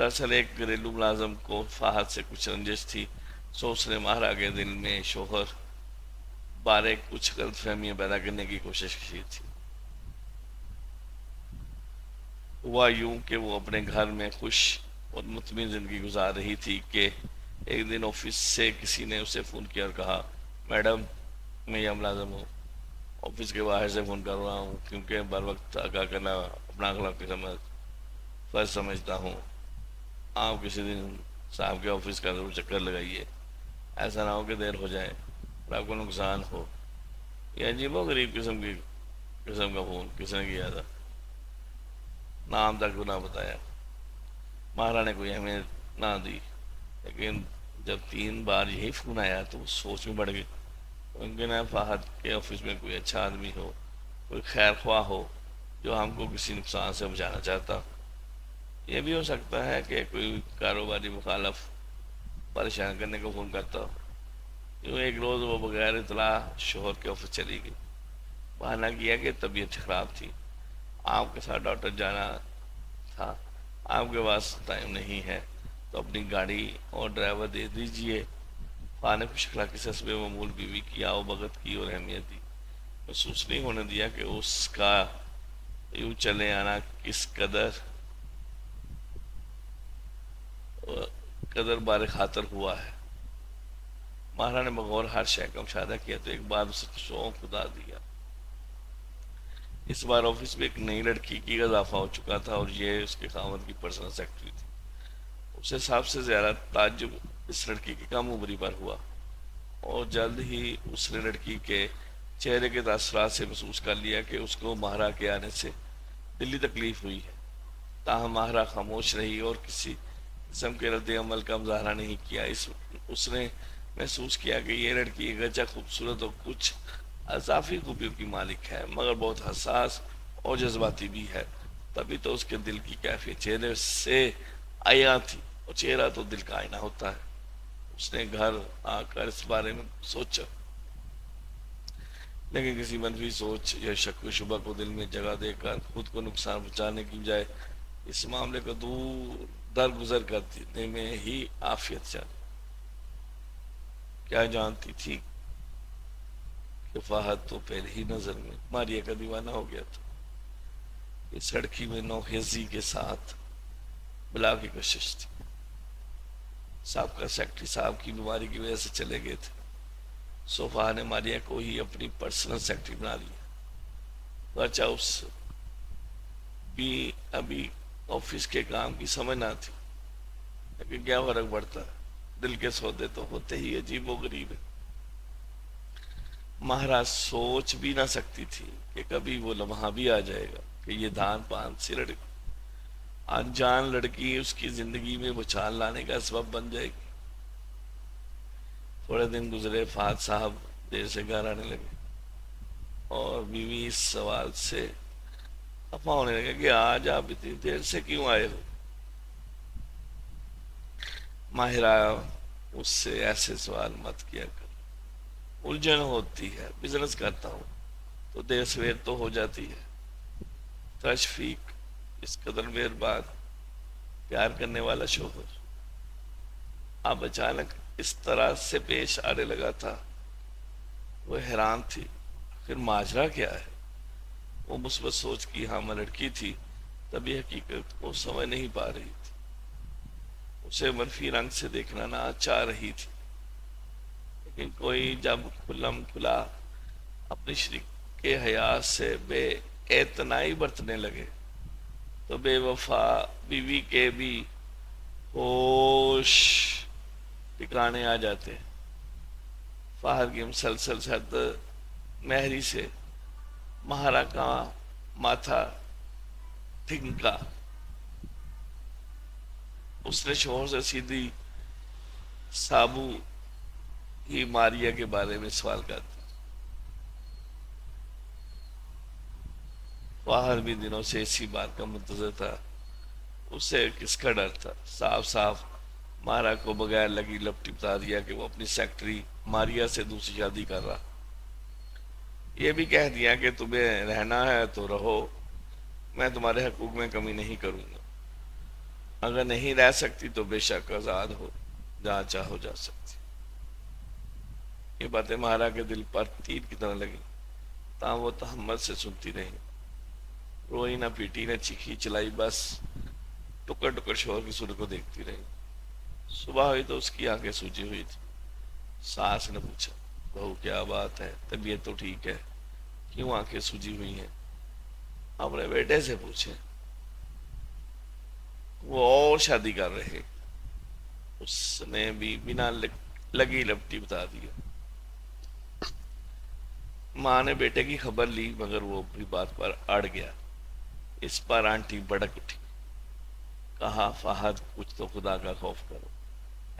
دراصل ایک گھریلو ملازم کو فہد سے کچھ رنجش تھی، سو اس نے ماہرہ کے دل میں شوہر بارے کچھ غلط فہمیاں پیدا کرنے کی کوشش کی تھی۔ ہوا یوں کہ وہ اپنے گھر میں خوش اور مطمئن زندگی گزار رہی تھی کہ ایک دن آفس سے کسی نے اسے فون کیا اور کہا، میڈم میں یہ ملازم ہوں، آفس کے باہر سے فون کر رہا ہوں کیونکہ بر وقت آگاہ کرنا اپنا اخلاقی فرض سمجھتا ہوں۔ آپ کسی دن صاحب کے آفس کا ضرور چکر لگائیے، ایسا نہ ہو کہ دیر ہو جائے اور آپ کو نقصان ہو۔ یہ عجیب و غریب قسم کا فون کس نے کیا تھا؟ نام تک کو نہ بتایا۔ ماہرہ نے کوئی اہمیت نہ دی، لیکن جب 3 بار یہی فون آیا تو وہ سوچ میں پڑ گئی۔ ممکن ہے فہد کے آفس میں کوئی اچھا آدمی ہو، کوئی خیر خواہ ہو جو ہم کو کسی نقصان سے بچانا چاہتا۔ یہ بھی ہو سکتا ہے کہ کوئی کاروباری مخالف پریشان کرنے کو فون کرتا ہو۔ یوں ایک روز وہ بغیر اطلاع شوہر کے آفس چلی گئی، بہانہ کیا کہ طبیعت خراب تھی، آپ کے ساتھ ڈاکٹر جانا تھا، آپ کے پاس ٹائم نہیں ہے تو اپنی گاڑی اور ڈرائیور دے دیجئے۔ فہد نے خوش اخلاقی سے حسب معمول بیوی کی آؤ بھگت کی اور اہمیت دی، محسوس نہیں ہونے دیا کہ اس کا یوں چلے آنا کس قدر بار خاطر ہوا ہے۔ ماہرہ نے بغور ہر شے کا مشاہدہ کیا تو ایک بار اسے شوق خدا دیا۔ اس بار آفس میں ایک نئی لڑکی کی اضافہ ہو چکا تھا اور یہ اس کے خاوند کی پرسنل سیکرٹری تھی۔ اسے سب سے زیادہ تعجب اس لڑکی کی کم عمری پر ہوا اور جلد ہی اس نے لڑکی کے چہرے کے تاثرات سے محسوس کر لیا کہ اس کو ماہرہ کے آنے سے دلی تکلیف ہوئی ہے۔ تاہم ماہرہ خاموش رہی اور کسی قسم کے رد عمل کا مظاہرہ نہیں کیا۔ اس نے محسوس کیا کہ یہ لڑکی اگرچہ خوبصورت اور کچھ اضافی خوبیوں کی مالک ہے مگر بہت حساس اور جذباتی بھی ہے، تبھی تو اس کے دل کی کیفیت چہرے سے عیاں تھی، اور چہرہ تو دل کا آئینہ ہوتا ہے۔ اس نے گھر آ کر اس بارے میں سوچا، لیکن کسی منفی سوچ یا شک و شبہ کو دل میں جگہ دے کر خود کو نقصان پہنچانے کی بجائے اس معاملے کو دور درگزر کر دینے میں ہی عافیت چاہتی۔ کیا جانتی تھی کہ فہد تو پہلی ہی نظر میں ماریہ کا دیوانہ ہو گیا تھا۔ اس لڑکی میں نوخیزی کے ساتھ بلا کی کوشش تھی۔ سابقہ سیکرٹری صاحب کی بیماری کی وجہ سے چلے گئے تھے، صوفہ نے ماریہ کو ہی اپنی پرسنل سیکرٹری بنا لیا۔ گرچہ اس بھی ابھی آفس کے کام کی سمجھ نہ تھی، لیکن کیا فرق پڑتا ہے، دل کے سودے تو ہوتے ہی عجیب و غریب ہے۔ ماہرہ سوچ بھی نہ سکتی تھی کہ کبھی وہ لمحہ بھی آ جائے گا کہ یہ دھان پان سی لڑکی، انجان لڑکی اس کی زندگی میں بچھال لانے کا سبب بن جائے گی۔ تھوڑے دن گزرے، فہد صاحب دیر سے گھر آنے لگے اور بیوی اس سوال سے خفا ہونے لگے کہ آج آپ اتنی دیر سے کیوں آئے ہو۔ ماہرہ اس سے ایسے سوال مت کیا کر، الجھن ہوتی ہے، بزنس کرتا ہوں تو دیر سویر تو ہو جاتی ہے۔ تشفیق اس قدر دیر بعد پیار کرنے والا شوہر اب اچانک اس طرح سے پیش آنے لگا تھا۔ وہ حیران تھی، پھر ماجرا کیا ہے؟ وہ مثبت سوچ کی حامل لڑکی تھی، تبھی حقیقت کو سمجھ نہیں پا رہی تھی۔ اسے منفی رنگ سے دیکھنا نہ چاہ رہی تھی، لیکن کوئی جب کھلم کھلا اپنی شریک کے حیات سے بے اعتنائی برتنے لگے تو بے وفا بیوی کے بھی ہوش ٹھکانے آ جاتے۔ فہد کی مسلسل سرد مہری سے ماہرہ کا ماتھا ٹھنکا۔ اس نے شوہر سے سیدھی سابو ہی ماریہ کے بارے میں سوال کر دیا۔ فہد بھی دنوں سے اسی بات کا منتظر تھا۔ اسے کس کا ڈر تھا؟ صاف صاف ماہرہ کو بغیر لگی لپٹی بتا دیا کہ وہ اپنی سیکرٹری ماریہ سے دوسری شادی کر رہا، یہ بھی کہہ دیا کہ تمہیں رہنا ہے تو رہو، میں تمہارے حقوق میں کمی نہیں کروں گا۔ اگر نہیں رہ سکتی تو بے شک آزاد ہو، جہاں چاہو جا سکتی۔ یہ باتیں مہارا کے دل پر تیر کی طرح لگی، تاہم وہ تحمل سے سنتی رہی، روئی نہ پیٹی نہ چیخی چلائی، بس ٹکر ٹکر شوہر کی صورت کو دیکھتی رہی۔ صبح ہوئی تو اس کی آنکھیں سوجی ہوئی تھی۔ ساس نے پوچھا، بہو کیا بات ہے، طبیعت تو ٹھیک ہے، کیوں آنکھیں سوجی ہوئی ہیں؟ اپنے بیٹے سے پوچھے، وہ اور شادی کر رہے۔ اس نے بھی بنا لگی لپٹی بتا دیا۔ ماں نے بیٹے کی خبر لی مگر وہ اپنی بات پر اڑ گیا۔ اس پر آنٹی بڑک اٹھی، کہا فہد کچھ تو خدا کا خوف کرو،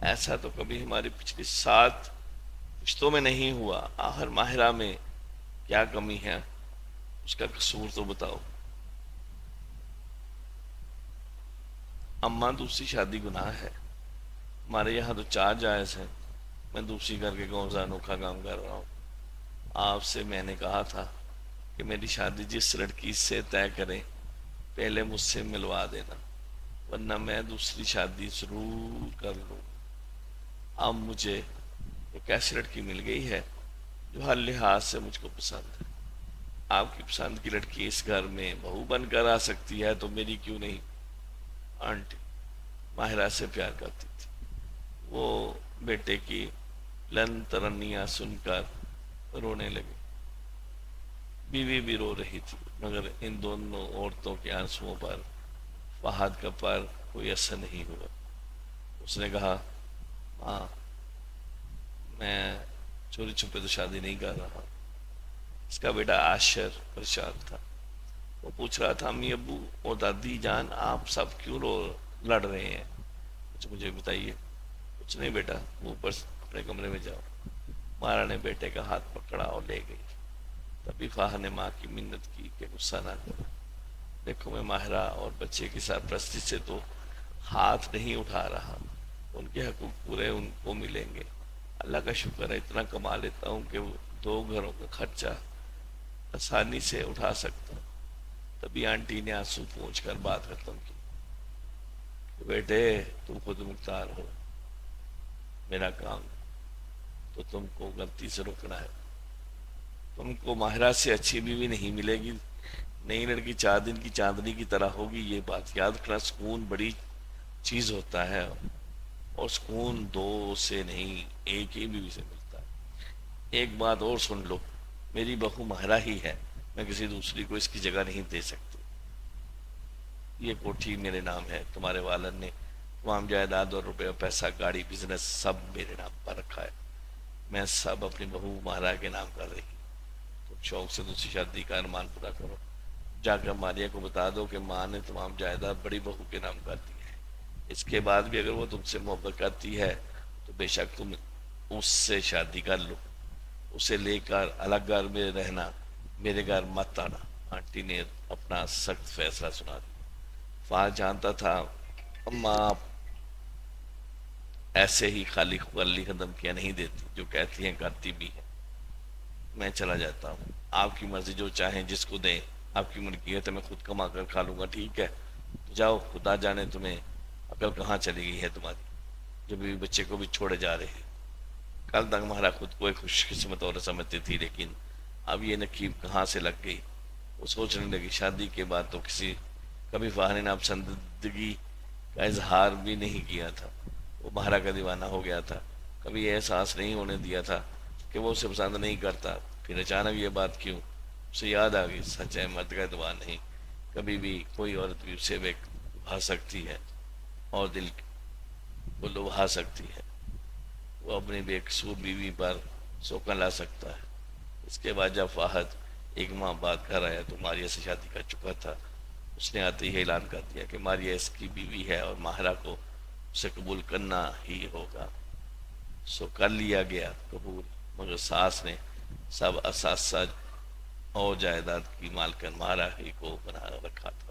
ایسا تو کبھی ہماری پچھلی 7 رشتوں میں نہیں ہوا، آخر ماہرہ میں کیا کمی ہے، اس کا قصور تو بتاؤ۔ اماں دوسری شادی گناہ ہے، ہمارے یہاں تو 4 جائز ہیں، میں دوسری کر کے کون سا انوکھا کام کر رہا ہوں؟ آپ سے میں نے کہا تھا کہ میری شادی جس لڑکی سے طے کریں پہلے مجھ سے ملوا دینا، ورنہ میں دوسری شادی ضرور کر لوں۔ اب مجھے ایک ایسی لڑکی مل گئی ہے جو ہر لحاظ سے مجھ کو پسند ہے۔ آپ کی پسند کی لڑکی اس گھر میں بہو بن کر آ سکتی ہے تو میری کیوں نہیں؟ آنٹی ماہرہ سے پیار کرتی تھی، وہ بیٹے کی لن ترنیاں سن کر رونے لگی۔ بیوی بھی رو رہی تھی مگر ان دونوں عورتوں کے آنسوؤں پر فہد کا پر کوئی اثر نہیں ہوا۔ اس نے کہا، ماں میں چوری چھپے تو شادی نہیں کر رہا۔ اس کا بیٹا عاشر پریشان تھا، وہ پوچھ رہا تھا، امی ابو اور دادی جان آپ سب کیوں لڑ رہے ہیں، کچھ مجھے بتائیے۔ کچھ نہیں بیٹا، اوپر اپنے کمرے میں جاؤ۔ مارا نے بیٹے کا ہاتھ پکڑا اور لے گئی۔ تبھی فہد نے ماں کی منت کی کہ غصہ نہ کرو، دیکھو میں ماہرہ اور بچے کی سرپرستی سے تو ہاتھ نہیں اٹھا رہا، ان کے حقوق پورے ان کو ملیں گے۔ اللہ کا شکر ہے اتنا کما لیتا ہوں کہ وہ 2 گھروں کا خرچہ آسانی سے اٹھا سکتا ہوں۔ تبھی آنٹی نے آنسو پوچھ کر بات ختم کی، بیٹے تم خود مختار ہو، میرا کام تو تم کو غلطی سے روکنا ہے۔ تم کو ماہرہ سے اچھی بیوی نہیں ملے گی، نئی لڑکی 4 دن کی چاندنی کی طرح ہوگی، یہ بات یاد رکھنا۔ سکون بڑی چیز ہوتا ہے اور سکون 2 سے نہیں، ایک ہی بیوی سے ملتا ہے۔ ایک بات اور سن لو، میری بہو ماہرہ ہی ہے، میں کسی دوسری کو اس کی جگہ نہیں دے سکتی۔ یہ کوٹھی میرے نام ہے، تمہارے والد نے تمام جائیداد اور روپے پیسہ گاڑی بزنس سب میرے نام پر رکھا ہے، میں سب اپنی بہو ماہرہ کے نام کر رہی۔ تم شوق سے دوسری شادی کا ارمان پورا کرو، جا کر ماریہ کو بتا دو کہ ماں نے تمام جائیداد بڑی بہو کے نام کر دی ہے، اس کے بعد بھی اگر وہ تم سے محبت کرتی ہے تو بے شک تم اس سے شادی کر لو، اسے لے کر الگ گھر میں رہنا، میرے گھر مت آنا۔ آنٹی نے اپنا سخت فیصلہ سنا دیا۔ فہد جانتا تھا اماں ایسے ہی خالی خالی دھمکیاں نہیں دیتی، جو کہتی ہیں کرتی بھی ہیں۔ میں چلا جاتا ہوں، آپ کی مرضی، جو چاہیں جس کو دیں، آپ کی ملکیت ہے، میں خود کما کر کھا لوں گا، ٹھیک ہے؟ تو جاؤ، خدا جانے تمہیں عقل کہاں چلی گئی ہے تمہاری، جو بھی بچے کو بھی چھوڑے جا رہے ہیں۔ کل تک ہمارا خود کو ایک خوش قسمت اور سمجھتی تھی، لیکن اب یہ نقیب کہاں سے لگ گئی۔ وہ سوچنے لگی، شادی کے بعد تو کبھی فہد نے ناپسندگی کا اظہار بھی نہیں کیا تھا، وہ ماہرہ کا دیوانہ ہو گیا تھا، کبھی یہ احساس نہیں ہونے دیا تھا کہ وہ اسے پسند نہیں کرتا۔ پھر اچانک یہ بات کیوں؟ اسے یاد آ گئی، سچ ہے مرد کا اعتبار نہیں، کبھی بھی کوئی عورت بھی اسے بھا سکتی ہے اور دل کو لبھا سکتی ہے، وہ اپنی بے قصور بیوی پر سوکن لا سکتا ہے۔ اس کے بعد جب فہد 1 ماہ بعد گھر آیا تو ماریہ سے شادی کر چکا تھا۔ اس نے آتے ہی اعلان کر دیا کہ ماریہ اس کی بیوی ہے اور ماہرہ کو اسے قبول کرنا ہی ہوگا۔ سو کر لیا گیا قبول، مگر ساس نے سب اثاثہ اور جائیداد کی مالکن ماہرہ ہی کو بنا رکھا تھا۔